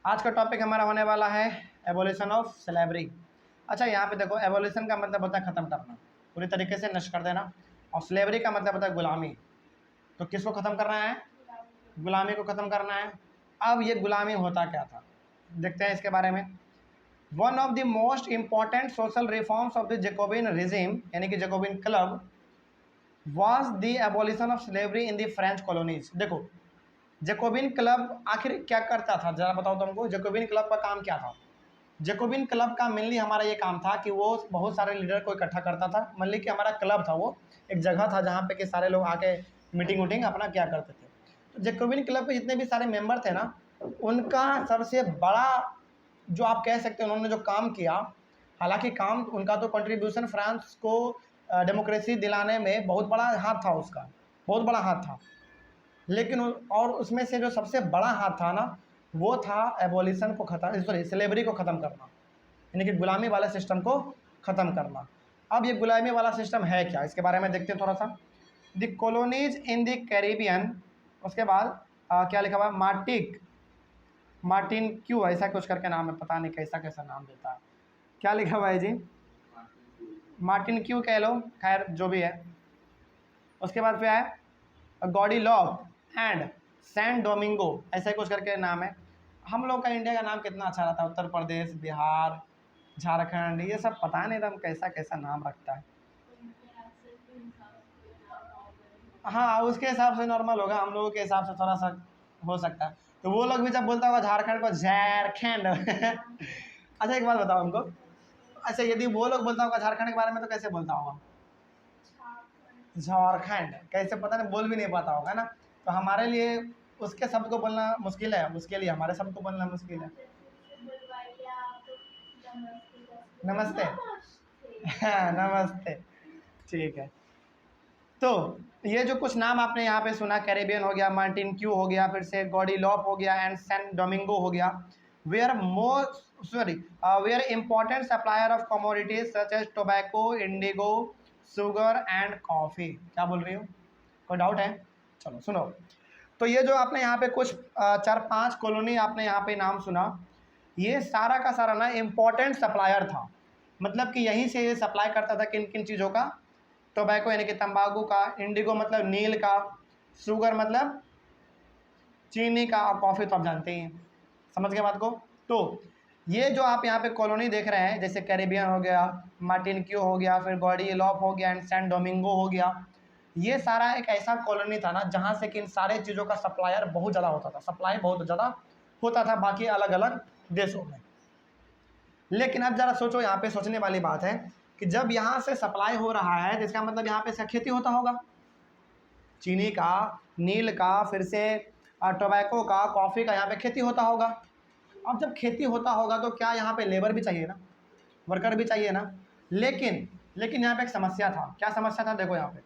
आज का टॉपिक हमारा होने वाला है एवोल्यूशन ऑफ स्लेवरी। अच्छा, यहाँ पे देखो, एवोल्यूशन का मतलब होता है ख़त्म करना, पूरी तरीके से नष्ट कर देना, और स्लेवरी का मतलब होता है गुलामी। तो किसको ख़त्म करना है? गुलामी को ख़त्म करना है। अब ये गुलामी होता क्या था, देखते हैं इसके बारे में। One of the most important social reforms of the Jacobian regime, यानी कि Jacobin club, was the abolition of slavery in the French colonies. देखो, जैकोबिन क्लब आखिर क्या करता था, जरा बताओ तुमको। जैकोबिन क्लब का काम क्या था? जैकोबिन क्लब का मेनली हमारा ये काम था कि वो बहुत सारे लीडर को इकट्ठा करता था। मान ली कि हमारा क्लब था, वो एक जगह था जहाँ पे कि सारे लोग आके मीटिंग वूटिंग अपना क्या करते थे। तो जैकोबिन क्लब के जितने भी सारे मेंबर थे ना, उनका सबसे बड़ा जो आप कह सकते हैं उन्होंने जो काम किया, हालांकि काम उनका तो कंट्रीब्यूशन फ्रांस को डेमोक्रेसी दिलाने में बहुत बड़ा हाथ था, उसका बहुत बड़ा हाथ था, लेकिन और उसमें से जो सबसे बड़ा हाथ था ना, वो था एबॉलिशन को ख़त्म, सॉरी, स्लेवरी को ख़त्म करना, यानी कि गुलामी वाले सिस्टम को ख़त्म करना। अब ये गुलामी वाला सिस्टम है क्या, इसके बारे में देखते हैं थोड़ा सा। The colonies in the Caribbean, उसके बाद क्या लिखा हुआ है, मार्टिन क्यू, ऐसा कुछ करके नाम है, पता नहीं कैसा कैसा नाम देता है। क्या लिखा हुआ है जी? मार्टिन क्यू कह लो, खैर जो भी है। उसके बाद फिर है Guadeloupe and San Domingo, ऐसा कुछ करके नाम है। हम लोग का इंडिया का नाम कितना अच्छा रहता है, उत्तर प्रदेश, बिहार, झारखंड, ये सब पता नहीं एकदम कैसा कैसा नाम रखता है। हाँ, उसके हिसाब से नॉर्मल होगा, हम लोगों के हिसाब से थोड़ा सा हो सकता है। तो वो लोग भी जब बोलता होगा झारखंड को झारखंड अच्छा, एक बात बताओ हमको। अच्छा, यदि वो लोग बोलता होगा झारखंड के बारे में तो कैसे बोलता होगा? झारखंड कैसे, पता नहीं, बोल भी नहीं पाता होगा ना। तो हमारे लिए उसके शब्द को बोलना मुश्किल है, उसके लिए हमारे शब्द को बोलना मुश्किल है। नमस्ते। हाँ, नमस्ते, ठीक है। तो ये जो कुछ नाम आपने यहाँ पे सुना, कैरेबियन हो गया, मार्टिन क्यू हो गया, फिर से गॉडी लॉप हो गया एंड सैन डोमिंगो हो गया, where where important supplier of commodities such as tobacco, indigo, sugar and coffee. क्या बोल रही हो, कोई डाउट है? चलो सुनो। तो ये जो आपने यहाँ पे कुछ 4-5 कॉलोनी आपने यहाँ पे नाम सुना, ये सारा का सारा ना इम्पोर्टेंट सप्लायर था। मतलब कि यहीं से ये सप्लाई करता था किन किन चीज़ों का? टोबैको यानी कि तंबाकू का, इंडिगो मतलब नील का, शुगर मतलब चीनी का, और कॉफ़ी तो आप जानते ही हैं। समझ गए बात को? तो ये जो आप यहाँ पे कॉलोनी देख रहे हैं, जैसे कैरिबियन हो गया, मार्टिन क्यू हो गया, फिर गॉडिलॉप हो गया एंड सैन डोमिंगो हो गया, ये सारा एक ऐसा कॉलोनी था ना जहाँ से कि इन सारे चीज़ों का सप्लायर बहुत ज़्यादा होता था, सप्लाई बहुत ज़्यादा होता था बाकी अलग अलग देशों में। लेकिन अब ज़रा सोचो, यहाँ पे सोचने वाली बात है कि जब यहाँ से सप्लाई हो रहा है तो इसका मतलब यहाँ पे से खेती होता होगा, चीनी का, नील का, फिर से टोबैको का, कॉफ़ी का, यहाँ पे खेती होता होगा। अब जब खेती होता होगा तो क्या यहाँ पे लेबर भी चाहिए ना, वर्कर भी चाहिए ना। लेकिन यहाँ पे एक समस्या था। क्या समस्या था? देखो यहाँ पे,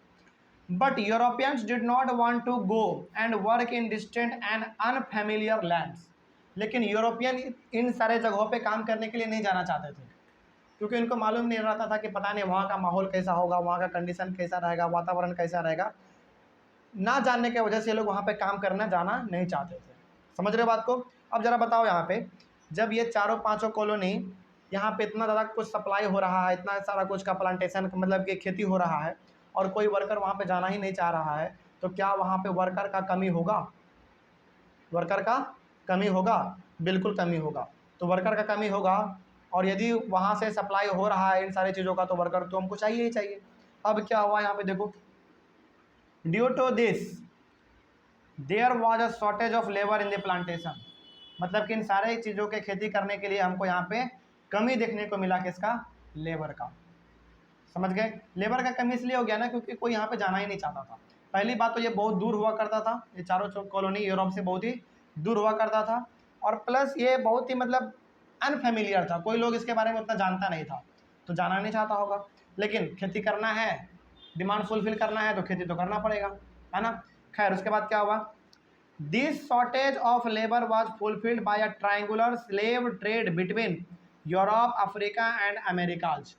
but Europeans did not want to go and work in distant and unfamiliar lands. लेकिन यूरोपियन इन सारे जगहों पे काम करने के लिए नहीं जाना चाहते थे, क्योंकि उनको मालूम नहीं रहता था कि पता नहीं वहाँ का माहौल कैसा होगा, वहाँ का कंडीशन कैसा रहेगा, वातावरण कैसा रहेगा। ना जानने की वजह से लोग वहाँ पे काम करना जाना नहीं चाहते थे। समझ रहे हो बात को? अब ज़रा बताओ, यहाँ पे जब ये चारों पांचों कॉलोनी, यहाँ पे इतना ज़्यादा कुछ सप्लाई हो रहा है, इतना सारा कुछ का प्लांटेशन मतलब कि खेती हो रहा है, और कोई वर्कर वहाँ पे जाना ही नहीं चाह रहा है, तो क्या वहाँ पे वर्कर का कमी होगा? वर्कर का कमी होगा, बिल्कुल कमी होगा। तो वर्कर का कमी होगा, और यदि वहाँ से सप्लाई हो रहा है इन सारी चीज़ों का, तो वर्कर तो हमको चाहिए ही चाहिए। अब क्या हुआ यहाँ पे देखो, due to this there was a shortage of labour in the plantation. मतलब कि इन सारे चीज़ों के खेती करने के लिए हमको यहाँ पे कमी देखने को मिला, किसका? लेबर का। समझ गए? लेबर का कमी इसलिए हो गया ना क्योंकि कोई यहाँ पे जाना ही नहीं चाहता था। पहली बात तो ये बहुत दूर हुआ करता था, ये चारों कॉलोनी यूरोप से बहुत ही दूर हुआ करता था, और प्लस ये बहुत ही मतलब अनफेमिलियर था, कोई लोग इसके बारे में उतना जानता नहीं था, तो जाना नहीं चाहता होगा। लेकिन खेती करना है, डिमांड फुलफिल करना है, तो खेती तो करना पड़ेगा, है ना। खैर, उसके बाद क्या हुआ, this shortage of labour was fulfilled by a triangular slave trade between Europe, Africa and Americas.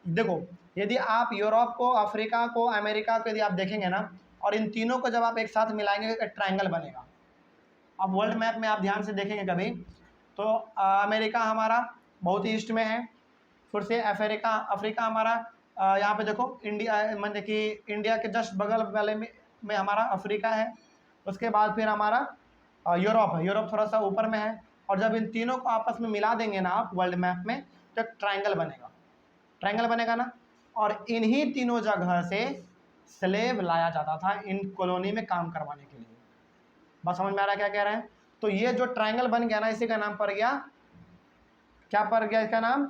देखो, यदि आप यूरोप को, अफ्रीका को, अमेरिका को यदि आप देखेंगे ना, और इन तीनों को जब आप एक साथ मिलाएंगे तो एक ट्रायंगल बनेगा। अब वर्ल्ड मैप में आप ध्यान से देखेंगे कभी, तो अमेरिका हमारा बहुत ईस्ट में है। फिर से अफ्रीका हमारा यहाँ पे देखो इंडिया, मतलब कि इंडिया के जस्ट बगल वाले में हमारा अफ्रीका है। उसके बाद फिर हमारा यूरोप है, यूरोप थोड़ा सा ऊपर में है। और जब इन तीनों को आपस में मिला देंगे ना आप वर्ल्ड मैप में, तो एक ट्रायंगल बनेगा, ट्रायंगल बनेगा ना। और इन्हीं तीनों जगह से स्लेव लाया जाता था इन कॉलोनी में काम करवाने के लिए। बस समझ में आ रहा है क्या कह रहे हैं? तो ये जो ट्रायंगल बन गया ना, इसी का नाम पड़ गया, क्या पड़ गया इसका नाम?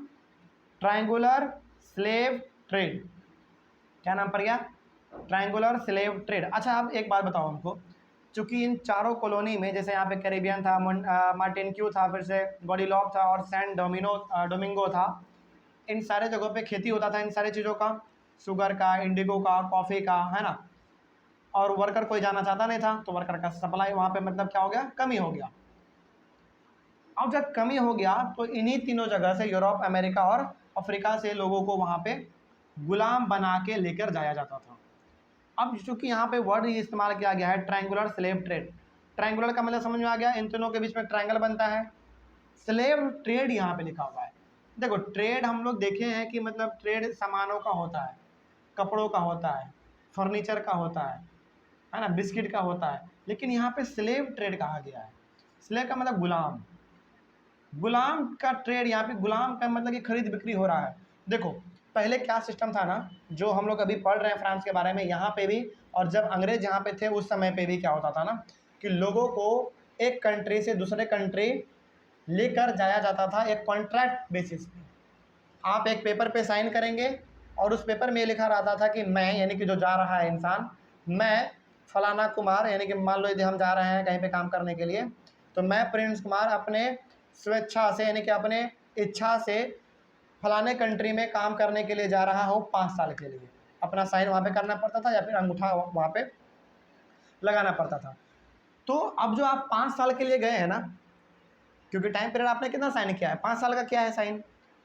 Triangular slave trade. क्या नाम पड़ गया? Triangular slave trade. अच्छा आप एक बात बताओ हमको, चूंकि इन चारों कॉलोनी में, जैसे यहाँ पे कैरेबियन था, मार्टिन क्यू था, फिर से गॉडीलॉप था और सैन डोमिंगो था, इन सारे जगहों पे खेती होता था इन सारी चीज़ों का, शुगर का, इंडिगो का, कॉफ़ी का, है ना। और वर्कर कोई जाना चाहता नहीं था, तो वर्कर का सप्लाई वहाँ पे मतलब क्या हो गया? कमी हो गया। अब जब कमी हो गया तो इन्हीं तीनों जगह से, यूरोप, अमेरिका और अफ्रीका से, लोगों को वहाँ पे गुलाम बना के लेकर जाया जाता था। अब चूंकि यहाँ पे वर्ड इस्तेमाल किया गया है ट्रायंगुलर स्लेव ट्रेड, ट्रायंगुलर का मतलब समझ में आ गया, इन तीनों के बीच में ट्रायंगल बनता है। स्लेव ट्रेड यहाँ पे लिखा हुआ है। देखो ट्रेड हम लोग देखे हैं कि मतलब ट्रेड सामानों का होता है, कपड़ों का होता है, फर्नीचर का होता है ना, बिस्किट का होता है। लेकिन यहाँ पे स्लेव ट्रेड कहा गया है। स्लेव का मतलब गुलाम, गुलाम का ट्रेड। यहाँ पे गुलाम का मतलब कि खरीद बिक्री हो रहा है। देखो पहले क्या सिस्टम था ना, जो हम लोग अभी पढ़ रहे हैं फ्रांस के बारे में, यहाँ पे भी, और जब अंग्रेज यहाँ पे थे उस समय पे भी क्या होता था ना, कि लोगों को एक कंट्री से दूसरे कंट्री लेकर जाया जाता था एक कॉन्ट्रैक्ट बेसिस पे। आप एक पेपर पे साइन करेंगे और उस पेपर में लिखा रहता था कि मैं, यानी कि जो जा रहा है इंसान, मैं फलाना कुमार, यानी कि मान लो यदि हम जा रहे हैं कहीं पे काम करने के लिए, तो मैं प्रिंस कुमार अपने स्वेच्छा से, यानी कि अपने इच्छा से फलाने कंट्री में काम करने के लिए जा रहा हूँ 5 साल के लिए। अपना साइन वहाँ पे करना पड़ता था या फिर अंगूठा वहाँ पे लगाना पड़ता था। तो अब जो आप 5 साल के लिए गए हैं ना, क्योंकि टाइम पीरियड आपने कितना साइन किया है? 5 साल का किया है साइन।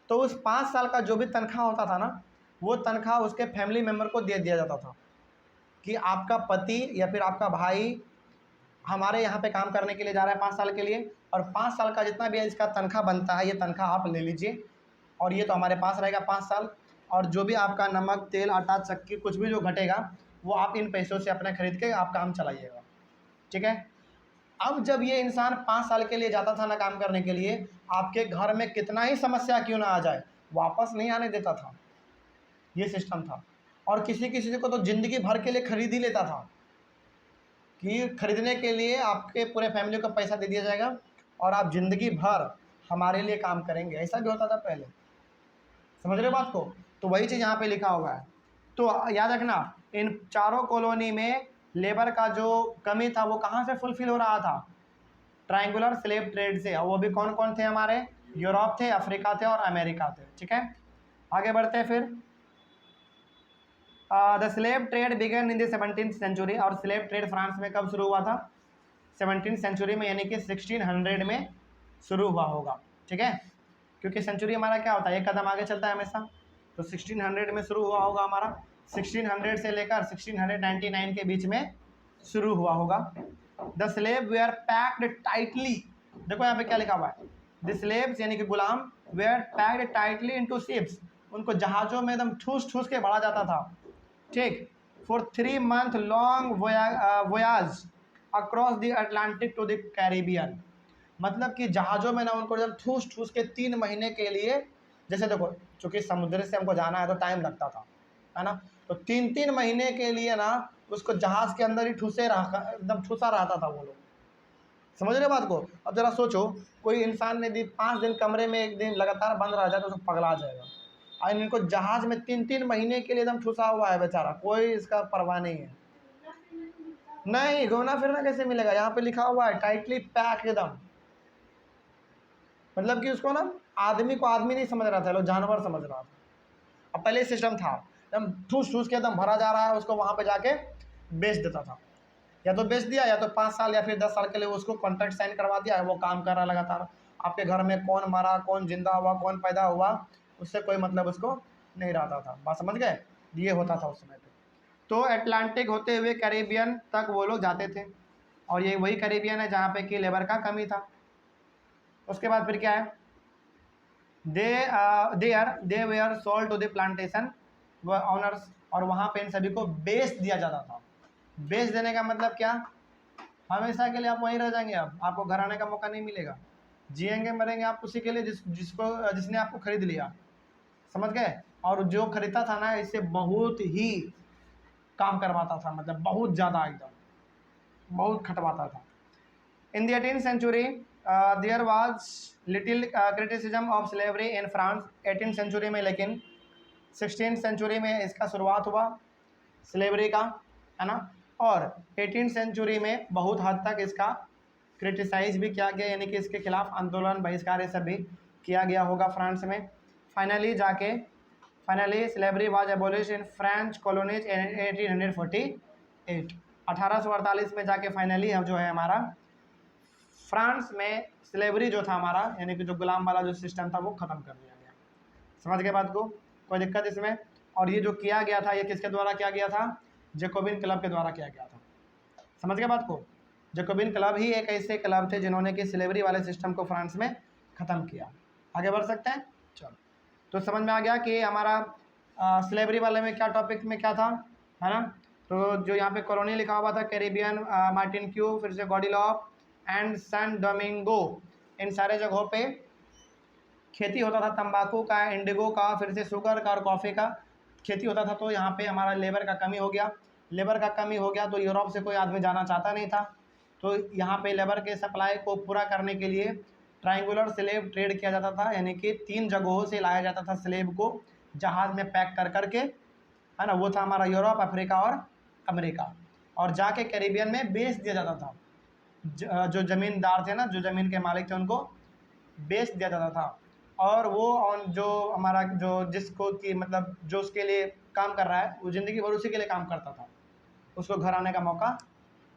तो उस 5 साल का जो भी तनख्वाह होता था ना, वो तनख्वाह उसके फैमिली मेम्बर को दे दिया जाता था कि आपका पति या फिर आपका भाई हमारे यहाँ पे काम करने के लिए जा रहा है 5 साल के लिए, और 5 साल का जितना भी इसका तनख्वाह बनता है, ये तनख्वाह आप ले लीजिए और ये तो हमारे पास रहेगा 5 साल। और जो भी आपका नमक, तेल, आटा, चक्की, कुछ भी जो घटेगा, वो आप इन पैसों से अपने खरीद के आप काम चलाइएगा। ठीक है। अब जब ये इंसान 5 साल के लिए जाता था ना काम करने के लिए, आपके घर में कितना ही समस्या क्यों ना आ जाए, वापस नहीं आने देता था। ये सिस्टम था। और किसी किसी को तो ज़िंदगी भर के लिए खरीद ही लेता था, कि खरीदने के लिए आपके पूरे फैमिली को पैसा दे दिया जाएगा और आप ज़िंदगी भर हमारे लिए काम करेंगे। ऐसा भी होता था पहले। समझ रहे हो बात को? तो वही चीज़ यहाँ पे लिखा हुआ है। तो याद रखना, इन चारों कॉलोनी में लेबर का जो कमी था वो कहाँ से फुलफिल हो रहा था? ट्रायंगुलर स्लेव ट्रेड से। और वो भी कौन कौन थे हमारे? यूरोप थे, अफ्रीका थे और अमेरिका थे। ठीक है, आगे बढ़ते हैं फिर। The slave trade began in the 17th century. और स्लेव ट्रेड फ्रांस में कब शुरू हुआ था? 17th सेंचुरी में, यानी कि 1600 में शुरू हुआ होगा। ठीक है, क्योंकि सेंचुरी हमारा क्या होता है, एक कदम आगे चलता है हमेशा। तो 1600 में शुरू हुआ होगा हमारा, 1600 से लेकर 1699 के बीच में शुरू हुआ होगा। The slave were packed tightly. देखो यहाँ पे क्या लिखा हुआ है, द स्लेव्स यानी कि गुलाम, were packed tightly into ships. उनको जहाज़ों में एकदम ठूस ठूस के भरा जाता था। ठीक, for 3 month long voyage across the Atlantic to the Caribbean. मतलब कि जहाज़ों में ना उनको जब ठूस ठूस के 3 महीने के लिए, जैसे देखो चूँकि समुद्र से हमको जाना है तो टाइम लगता था, है ना, तो 3-3 महीने के लिए ना उसको जहाज़ के अंदर ही ठूसे रहा, एकदम ठूसा रहता था वो लोग। समझ रहे बात को? अब ज़रा सोचो, कोई इंसान यदि 5 दिन कमरे में एक दिन लगातार बंद रह जाए तो उसको पगला जाएगा। और इनको जहाज़ में 3-3 महीने के लिए एकदम ठूसा हुआ है बेचारा, कोई इसका परवाह नहीं है। नहीं, घूमना फिरना कैसे मिलेगा? यहाँ पे लिखा हुआ है टाइटली पैक एकदम। मतलब कि उसको ना आदमी को आदमी नहीं समझ रहा था, लोग जानवर समझ रहा था। अब पहले सिस्टम था एकदम ठूस ठूस के एकदम भरा जा रहा है, उसको वहाँ पे जाके बेच देता था। या तो बेच दिया, या तो 5 साल या फिर 10 साल के लिए उसको कॉन्ट्रैक्ट साइन करवा दिया है, वो काम कर रहा लगातार। आपके घर में कौन मरा, कौन जिंदा हुआ, कौन पैदा हुआ, उससे कोई मतलब उसको नहीं रहता था। बात समझ गए? ये होता था उस समय पे। तो अटलांटिक होते हुए कैरेबियन तक वो लोग जाते थे, और ये वही कैरेबियन है जहाँ पे कि लेबर का कमी था। उसके बाद फिर क्या है, they were sold to the plantation owners, और वहाँ पे इन सभी को बेच दिया जाता था। बेच देने का मतलब क्या, हमेशा के लिए आप वहीं रह जाएंगे, अब आपको घर आने का मौका नहीं मिलेगा, जिएंगे मरेंगे आप उसी के लिए जिसने आपको खरीद लिया, समझ गए। और जो खरीदता था ना, इससे बहुत ही काम करवाता था, मतलब बहुत ज़्यादा एकदम बहुत खटवाता था। In the 18th century there was little criticism of slavery in France. 18th century में, लेकिन 16th सेंचुरी में इसका शुरुआत हुआ स्लेवरी का, है ना। और 18th सेंचुरी में बहुत हद तक इसका क्रिटिसाइज भी किया गया, यानी कि इसके खिलाफ आंदोलन बहिष्कार ये सब भी किया गया होगा फ्रांस में। Finally slavery was abolish in French colonies इन 1848। 1848 में जाके फाइनली हम जो है हमारा फ्रांस में स्लेवरी जो था हमारा, यानी कि जो गुलाम वाला जो सिस्टम था वो ख़त्म कर दिया गया। समझ गए बात को, कोई दिक्कत इसमें। और ये जो किया गया था ये किसके द्वारा किया गया था, जैकोबिन क्लब के द्वारा किया गया था। समझ गए बात को, जैकोबिन क्लब ही एक ऐसे क्लब थे जिन्होंने कि स्लेवरी वाले सिस्टम को फ्रांस में ख़त्म किया। आगे बढ़ सकते हैं, चलो। तो समझ में आ गया कि हमारा स्लेवरी वाले में क्या टॉपिक में क्या था, है ना। तो जो यहाँ पे कॉलोनी लिखा हुआ था, कैरिबियन, मार्टिन क्यू, फिर से गॉडीलॉप एंड सैन डोमिंगो, इन सारे जगहों पे खेती होता था तंबाकू का, इंडिगो का, फिर से शुगर का और कॉफ़ी का खेती होता था। तो यहाँ पे हमारा लेबर का कमी हो गया। लेबर का कमी हो गया तो यूरोप से कोई आदमी जाना चाहता नहीं था। तो यहाँ पे लेबर के सप्लाई को पूरा करने के लिए ट्रायंगुलर स्लेब ट्रेड किया जाता था, यानी कि 3 जगहों से लाया जाता था स्लेब को जहाज़ में पैक कर करके, है ना। वो था हमारा यूरोप, अफ्रीका और अमेरिका, और जाके कैरिबियन में बेच दिया जाता था। जो ज़मींदार थे ना, जो ज़मीन के मालिक थे, उनको बेच दिया जाता था। और वो जो हमारा जो जिसको कि मतलब जो उसके लिए काम कर रहा है वो ज़िंदगी भर उसी के लिए काम करता था, उसको घर आने का मौका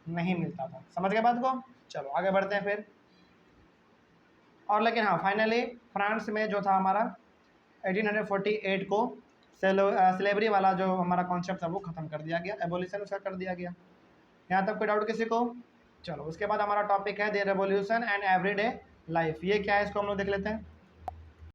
नहीं मिलता था। समझ गए बात को, चलो आगे बढ़ते हैं फिर। और लेकिन हाँ, फाइनली फ्रांस में जो था हमारा 1848 को स्लेवरी वाला जो हमारा कॉन्सेप्ट था वो ख़त्म कर दिया गया, एबोलिशन उसका कर दिया गया। यहाँ तक कोई डाउट किसी को, चलो। उसके बाद हमारा टॉपिक है the revolution and everyday life. ये क्या है इसको हम लोग देख लेते हैं।